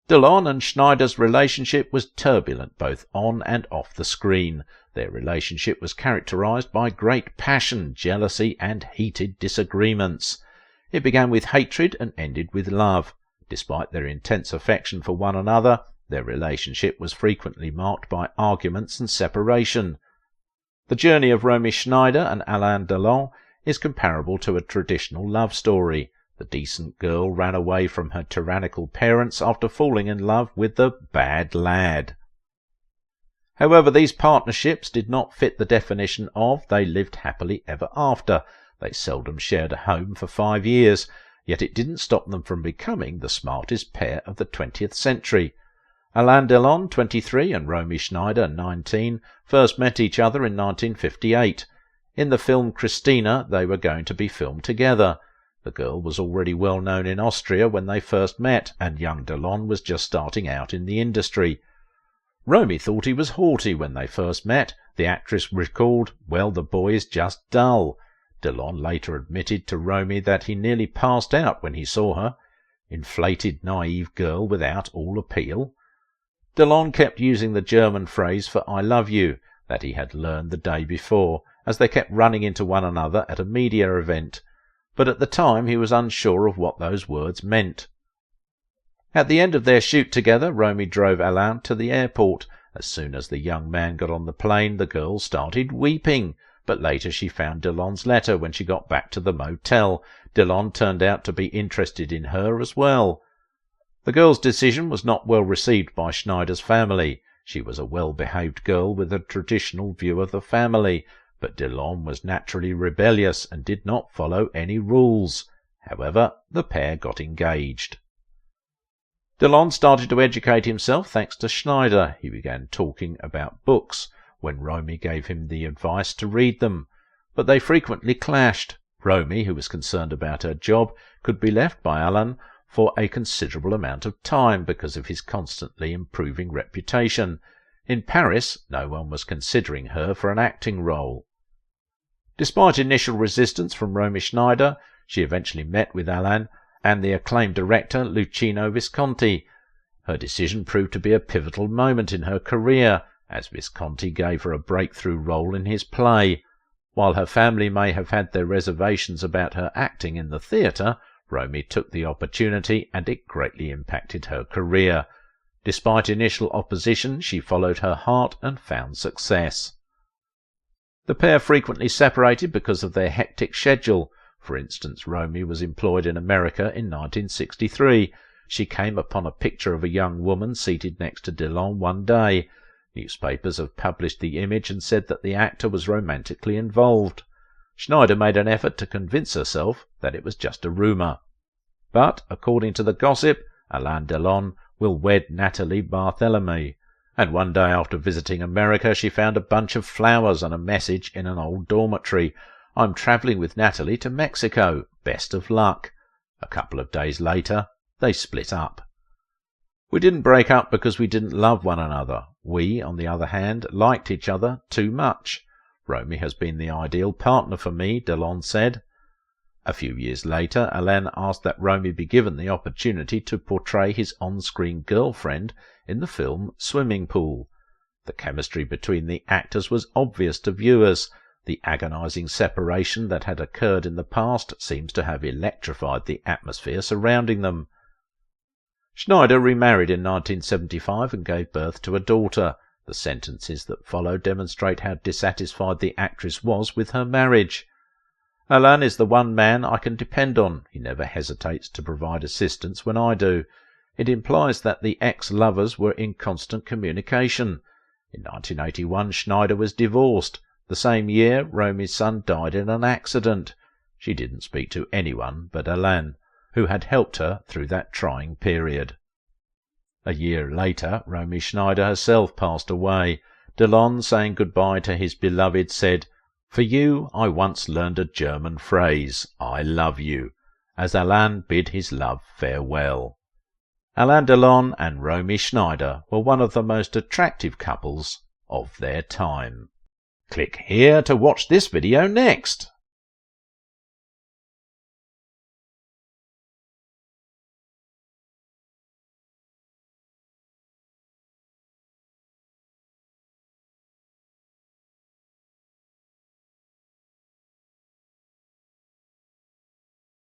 Delon and Schneider's relationship was turbulent both on and off the screen. Their relationship was characterized by great passion, jealousy, and heated disagreements. It began with hatred and ended with love. Despite their intense affection for one another, their relationship was frequently marked by arguments and separation. The journey of Romy Schneider and Alain Delon is comparable to a traditional love story. The decent girl ran away from her tyrannical parents after falling in love with the bad lad. However, these partnerships did not fit the definition of "they lived happily ever after." They seldom shared a home for 5 years, yet it didn't stop them from becoming the smartest pair of the 20th century. Alain Delon, 23, and Romy Schneider, 19, first met each other in 1958. In the film Christina, they were going to be filmed together. The girl was already well known in Austria when they first met, and young Delon was just starting out in the industry. Romy thought he was haughty when they first met. The actress recalled, "Well, the boy is just dull." Delon later admitted to Romy that he nearly passed out when he saw her. Inflated, naive girl without all appeal. Delon kept using the German phrase for "I love you" that he had learned the day before, as they kept running into one another at a media event. But at the time he was unsure of what those words meant. At the end of their shoot together, Romy drove Alain to the airport. As soon as the young man got on the plane, the girl started weeping, but later she found Delon's letter when she got back to the motel. Delon turned out to be interested in her as well. The girl's decision was not well received by Schneider's family. She was a well-behaved girl with a traditional view of the family, but Delon was naturally rebellious and did not follow any rules. However, the pair got engaged. Delon started to educate himself thanks to Schneider. He began talking about books when Romy gave him the advice to read them, but they frequently clashed. Romy, who was concerned about her job, could be left by Alain for a considerable amount of time because of his constantly improving reputation. In Paris, no one was considering her for an acting role. Despite initial resistance from Romy Schneider, she eventually met with Alain and the acclaimed director Luchino Visconti. Her decision proved to be a pivotal moment in her career, as Visconti gave her a breakthrough role in his play. While her family may have had their reservations about her acting in the theatre, Romy took the opportunity and it greatly impacted her career. Despite initial opposition, she followed her heart and found success. The pair frequently separated because of their hectic schedule. For instance, Romy was employed in America in 1963. She came upon a picture of a young woman seated next to Delon one day. Newspapers have published the image and said that the actor was romantically involved. Schneider made an effort to convince herself that it was just a rumour. But, according to the gossip, Alain Delon will wed Nathalie Barthélemy, and one day after visiting America she found a bunch of flowers and a message in an old dormitory. "I'm travelling with Nathalie to Mexico. Best of luck." A couple of days later, they split up. We didn't break up because we didn't love one another. We, on the other hand, liked each other too much. Romy has been the ideal partner for me, Delon said. A few years later, Alain asked that Romy be given the opportunity to portray his on-screen girlfriend in the film Swimming Pool. The chemistry between the actors was obvious to viewers. The agonizing separation that had occurred in the past seems to have electrified the atmosphere surrounding them. Schneider remarried in 1975 and gave birth to a daughter. The sentences that follow demonstrate how dissatisfied the actress was with her marriage. "Alain is the one man I can depend on. He never hesitates to provide assistance when I do." It implies that the ex-lovers were in constant communication. In 1981, Schneider was divorced. The same year, Romy's son died in an accident. She didn't speak to anyone but Alain, who had helped her through that trying period. A year later, Romy Schneider herself passed away. Delon, saying goodbye to his beloved, said, "For you I once learned a German phrase, 'I love you,' as Alain bid his love farewell." Alain Delon and Romy Schneider were one of the most attractive couples of their time. Click here to watch this video next.